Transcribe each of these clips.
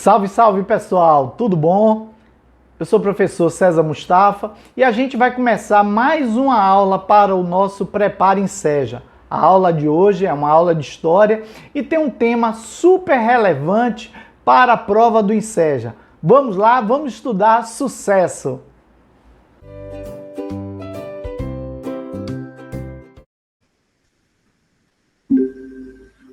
Salve, salve pessoal, tudo bom? Eu sou o professor César Mustafa e a gente vai começar mais uma aula para o nosso Prepara Enseja. A aula de hoje é uma aula de história e tem um tema super relevante para a prova do Enseja. Vamos lá, vamos estudar sucesso!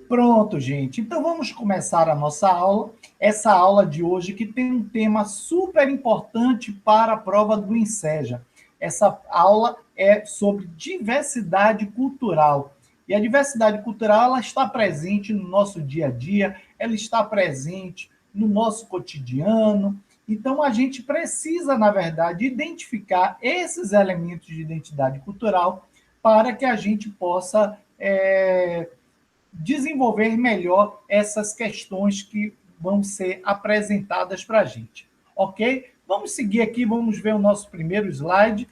Pronto, gente. Então vamos começar a nossa aula. Essa aula de hoje que tem um tema super importante para a prova do Enseja. Essa aula é sobre diversidade cultural. E a diversidade cultural ela está presente no nosso dia a dia, ela está presente no nosso cotidiano. Então a gente precisa, na verdade, identificar esses elementos de identidade cultural para que a gente possa desenvolver melhor essas questões que vão ser apresentadas para a gente. Ok? Vamos seguir aqui, vamos ver o nosso primeiro slide.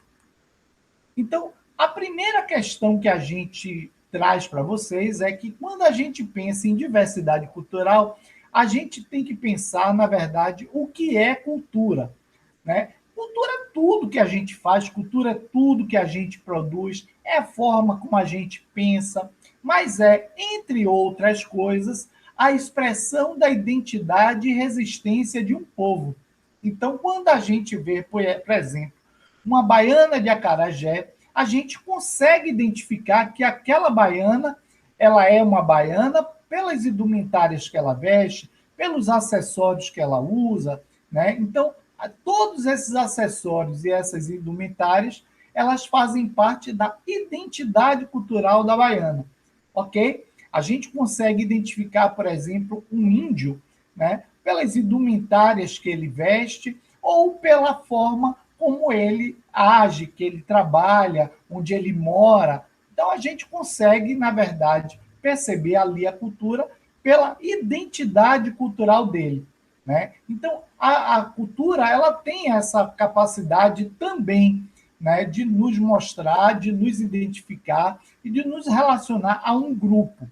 Então, a primeira questão que a gente traz para vocês é que quando a gente pensa em diversidade cultural, a gente tem que pensar, na verdade, o que é cultura, né? Cultura é tudo que a gente faz, cultura é tudo que a gente produz, é a forma como a gente pensa, mas é, entre outras coisas, a expressão da identidade e resistência de um povo. Então, quando a gente vê, por exemplo, uma baiana de acarajé, a gente consegue identificar que aquela baiana, ela é uma baiana pelas indumentárias que ela veste, pelos acessórios que ela usa, né? Então, todos esses acessórios e essas indumentárias, elas fazem parte da identidade cultural da baiana, ok? A gente consegue identificar, por exemplo, um índio, né? Pelas indumentárias que ele veste ou pela forma como ele age, que ele trabalha, onde ele mora. Então, a gente consegue, na verdade, perceber ali a cultura pela identidade cultural dele. Né? Então, a cultura ela tem essa capacidade também, né, de nos mostrar, de nos identificar e de nos relacionar a um grupo.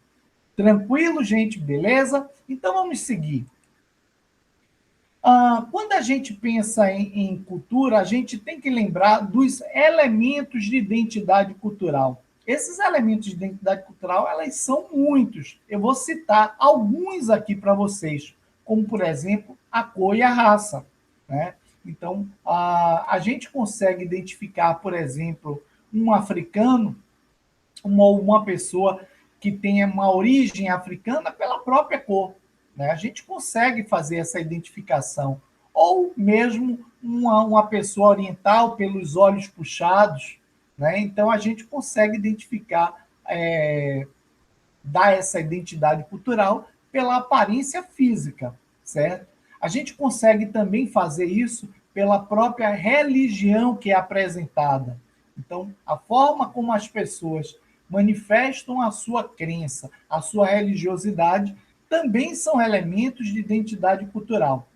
Tranquilo, gente? Beleza? Então, vamos seguir. Quando a gente pensa em cultura, a gente tem que lembrar dos elementos de identidade cultural. Esses elementos de identidade cultural, elas são muitos. Eu vou citar alguns aqui para vocês, como, por exemplo, a cor e a raça. Né? Então, a gente consegue identificar, por exemplo, um africano, uma pessoa que tenha uma origem africana pela própria cor. Né? A gente consegue fazer essa identificação. Ou mesmo uma pessoa oriental pelos olhos puxados. Né? Então, a gente consegue identificar, dar essa identidade cultural pela aparência física, certo? A gente consegue também fazer isso pela própria religião que é apresentada. Então, a forma como as pessoas manifestam a sua crença, a sua religiosidade, também são elementos de identidade cultural.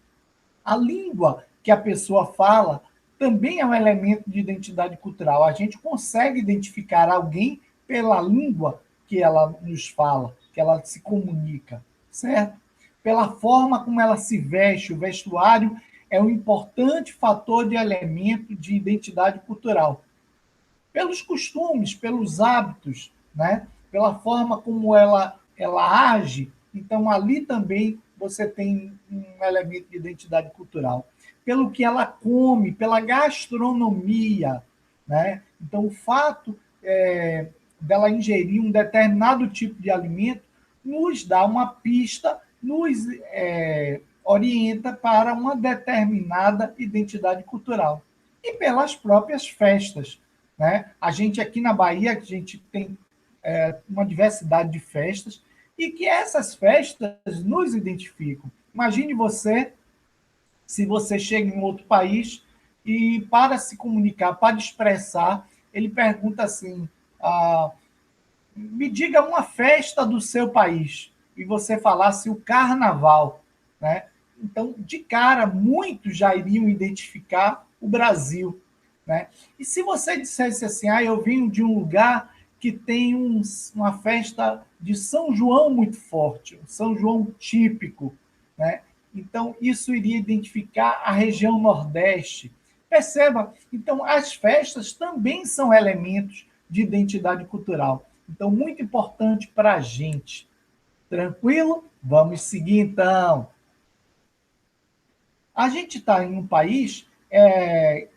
A língua que a pessoa fala também é um elemento de identidade cultural. A gente consegue identificar alguém pela língua que ela nos fala, que ela se comunica, certo? Pela forma como ela se veste, o vestuário é um importante fator de elemento de identidade cultural. Pelos costumes, pelos hábitos, né? Pela forma como ela age, então ali também você tem um elemento de identidade cultural. Pelo que ela come, pela gastronomia, né? Então o fato dela ingerir um determinado tipo de alimento nos dá uma pista, nos orienta para uma determinada identidade cultural. E pelas próprias festas. Né? A gente aqui na Bahia, a gente tem uma diversidade de festas e que essas festas nos identificam. Imagine você, se você chega em outro país e para se comunicar, para expressar, ele pergunta assim, me diga uma festa do seu país, e você falasse o carnaval, né? Então, de cara, muitos já iriam identificar o Brasil, né? E se você dissesse assim, eu venho de um lugar que tem uma festa de São João muito forte, um São João típico, né? Então, isso iria identificar a região Nordeste. Perceba, então, as festas também são elementos de identidade cultural. Então, muito importante para a gente. Tranquilo? Vamos seguir, então. A gente está em um país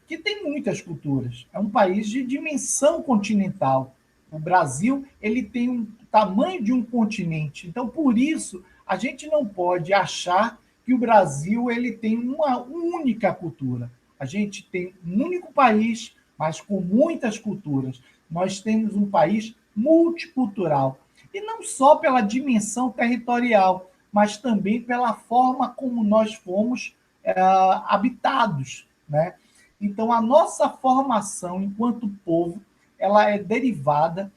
que tem muitas culturas. É um país de dimensão continental. O Brasil ele tem um tamanho de um continente. Então, por isso, a gente não pode achar que o Brasil ele tem uma única cultura. A gente tem um único país, mas com muitas culturas. Nós temos um país multicultural. E não só pela dimensão territorial, mas também pela forma como nós fomos habitados, né? Então, a nossa formação enquanto povo, ela é derivada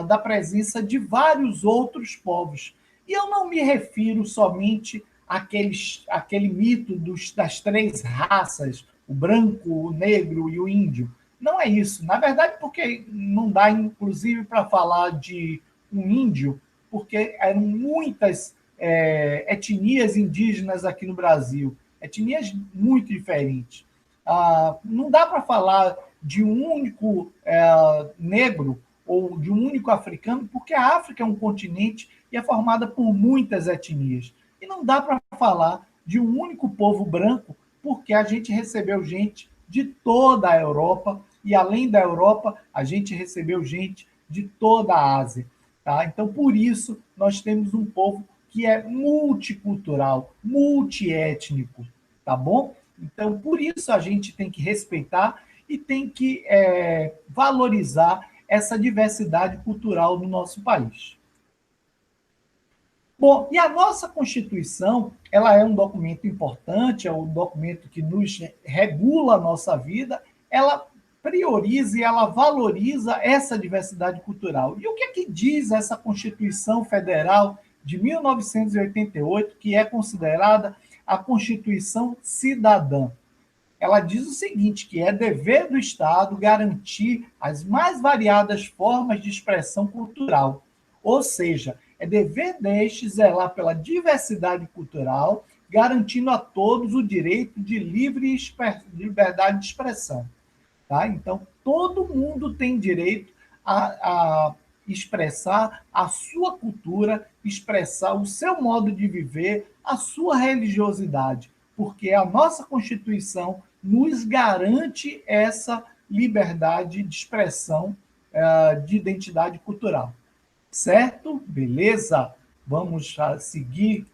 da presença de vários outros povos. E eu não me refiro somente àquele mito das três raças, o branco, o negro e o índio. Não é isso. Na verdade, porque não dá, inclusive, para falar de um índio, porque eram muitas etnias indígenas aqui no Brasil, etnias muito diferentes. Não dá para falar de um único negro ou de um único africano, porque a África é um continente e é formada por muitas etnias. E não dá para falar de um único povo branco, porque a gente recebeu gente de toda a Europa, e além da Europa, a gente recebeu gente de toda a Ásia. Tá? Então, por isso, nós temos um povo que é multicultural, multiétnico, tá bom? Então, por isso a gente tem que respeitar e tem que valorizar essa diversidade cultural no nosso país. Bom, e a nossa Constituição, ela é um documento importante, é um documento que nos regula a nossa vida, ela prioriza e ela valoriza essa diversidade cultural. E o que é que diz essa Constituição Federal de 1988, que é considerada a Constituição Cidadã? Ela diz o seguinte, que é dever do Estado garantir as mais variadas formas de expressão cultural, ou seja, é dever deste zelar pela diversidade cultural, garantindo a todos o direito de livre liberdade de expressão. Tá? Então, todo mundo tem direito a expressar a sua cultura, expressar o seu modo de viver, a sua religiosidade, porque a nossa Constituição nos garante essa liberdade de expressão de identidade cultural. Certo? Beleza? Vamos seguir.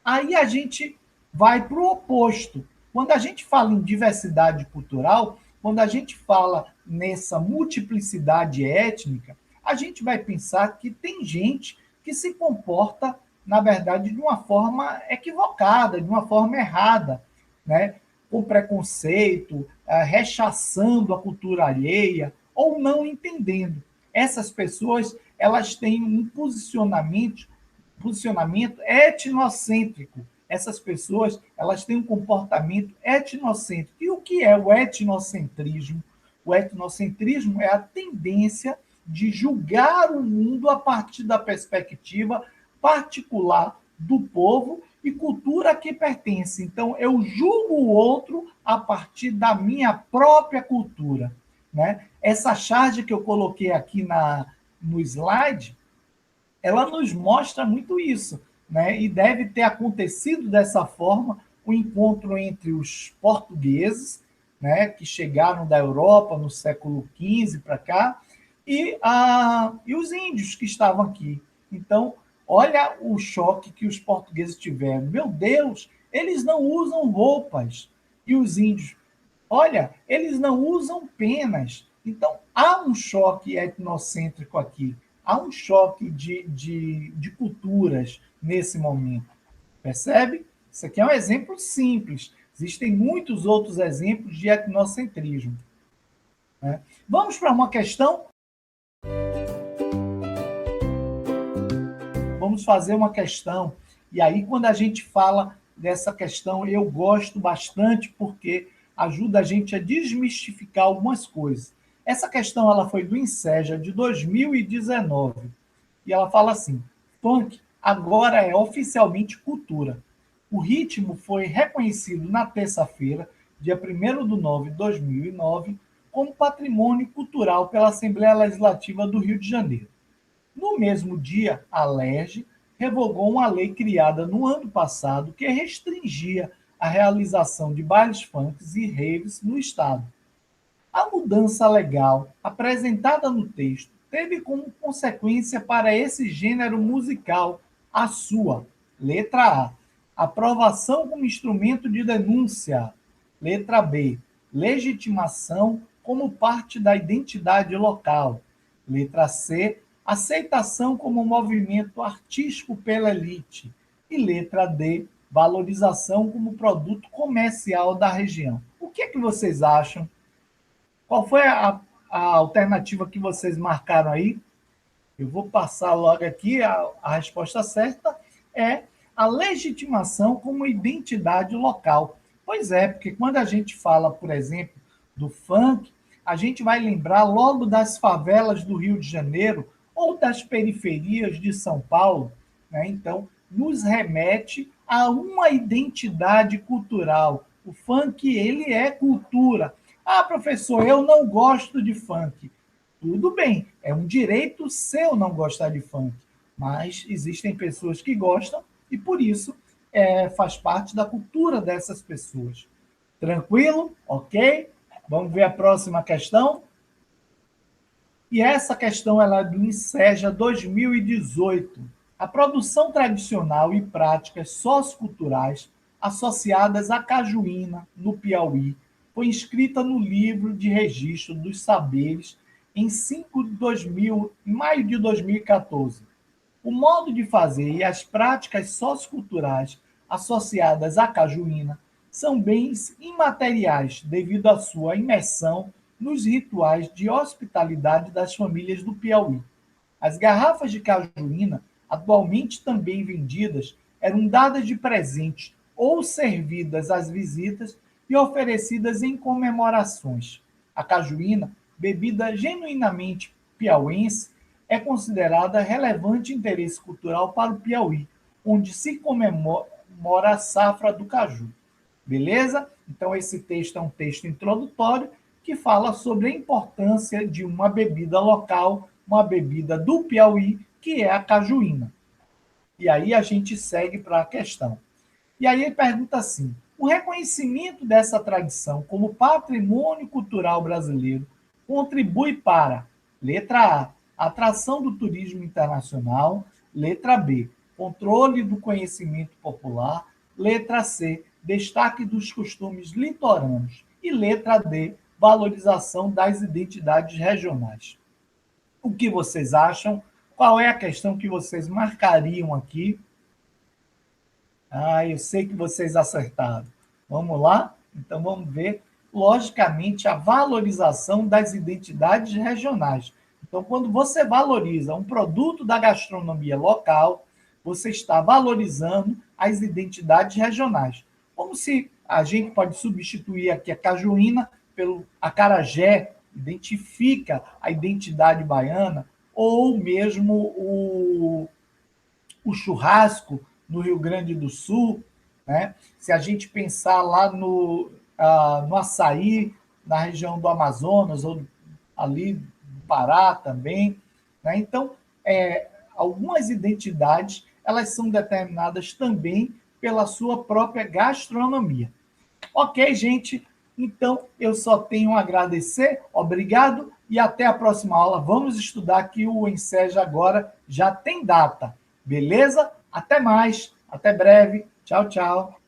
Aí a gente vai para o oposto. Quando a gente fala em diversidade cultural, quando a gente fala nessa multiplicidade étnica, a gente vai pensar que tem gente que se comporta, na verdade, de uma forma equivocada, de uma forma errada, né? Com preconceito, rechaçando a cultura alheia ou não entendendo. Essas pessoas, elas têm um posicionamento etnocêntrico. Essas pessoas, elas têm um comportamento etnocêntrico. E o que é o etnocentrismo? O etnocentrismo é a tendência de julgar o mundo a partir da perspectiva particular do povo e cultura a que pertence. Então, eu julgo o outro a partir da minha própria cultura. Né? Essa charge que eu coloquei aqui no slide, ela nos mostra muito isso, né? E deve ter acontecido dessa forma o encontro entre os portugueses, né, que chegaram da Europa no século XV para cá, e os índios que estavam aqui. Então, olha o choque que os portugueses tiveram. Meu Deus, eles não usam roupas. E os índios, olha, eles não usam penas. Então, há um choque etnocêntrico aqui. Há um choque de culturas nesse momento. Percebe? Isso aqui é um exemplo simples. Existem muitos outros exemplos de etnocentrismo. Né? Vamos para uma questão? Vamos fazer uma questão. E aí, quando a gente fala dessa questão, eu gosto bastante porque ajuda a gente a desmistificar algumas coisas. Essa questão ela foi do INSEJA de 2019. E ela fala assim: funk agora é oficialmente cultura. O ritmo foi reconhecido na terça-feira, dia 1º de 9 de 2009, como patrimônio cultural pela Assembleia Legislativa do Rio de Janeiro. No mesmo dia, a LERJ revogou uma lei criada no ano passado que restringia a realização de bailes funks e raves no estado. A mudança legal apresentada no texto teve como consequência para esse gênero musical a sua, letra A, aprovação como instrumento de denúncia, letra B, legitimação como parte da identidade local, letra C, aceitação como movimento artístico pela elite, e letra D, valorização como produto comercial da região. O que é que vocês acham? Qual foi a alternativa que vocês marcaram aí? Eu vou passar logo aqui. A resposta certa é a legitimação como identidade local. Pois é, porque quando a gente fala, por exemplo, do funk, a gente vai lembrar logo das favelas do Rio de Janeiro ou das periferias de São Paulo, né? Então, nos remete a uma identidade cultural. O funk, ele é cultura. Ah, professor, eu não gosto de funk. Tudo bem, é um direito seu não gostar de funk, mas existem pessoas que gostam e, por isso, faz parte da cultura dessas pessoas. Tranquilo? Ok? Vamos ver a próxima questão? E essa questão ela é do INSEJA 2018. A produção tradicional e práticas socioculturais associadas à cajuína, no Piauí, foi inscrita no livro de registro dos saberes em maio de 2014. O modo de fazer e as práticas socioculturais associadas à cajuína são bens imateriais devido à sua imersão nos rituais de hospitalidade das famílias do Piauí. As garrafas de cajuína, atualmente também vendidas, eram dadas de presente ou servidas às visitas e oferecidas em comemorações. A cajuína, bebida genuinamente piauense, é considerada relevante interesse cultural para o Piauí, onde se comemora a safra do caju. Beleza? Então, esse texto é um texto introdutório que fala sobre a importância de uma bebida local, uma bebida do Piauí, que é a cajuína. E aí a gente segue para a questão. E aí ele pergunta assim: o reconhecimento dessa tradição como patrimônio cultural brasileiro contribui para, letra A, atração do turismo internacional, letra B, controle do conhecimento popular, letra C, destaque dos costumes litorâneos e letra D, valorização das identidades regionais. O que vocês acham? Qual é a questão que vocês marcariam aqui? Ah, eu sei que vocês acertaram. Vamos lá? Então vamos ver, logicamente, a valorização das identidades regionais. Então, quando você valoriza um produto da gastronomia local, você está valorizando as identidades regionais. Como se a gente pode substituir aqui a cajuína pelo acarajé, identifica a identidade baiana, ou mesmo o churrasco no Rio Grande do Sul, né? Se a gente pensar lá no açaí, na região do Amazonas, ou ali do Pará também, né? Então, algumas identidades, elas são determinadas também pela sua própria gastronomia. Ok, gente? Então, eu só tenho a agradecer, obrigado, e até a próxima aula. Vamos estudar que o Enseja agora já tem data, beleza? Até mais, até breve. Tchau, tchau.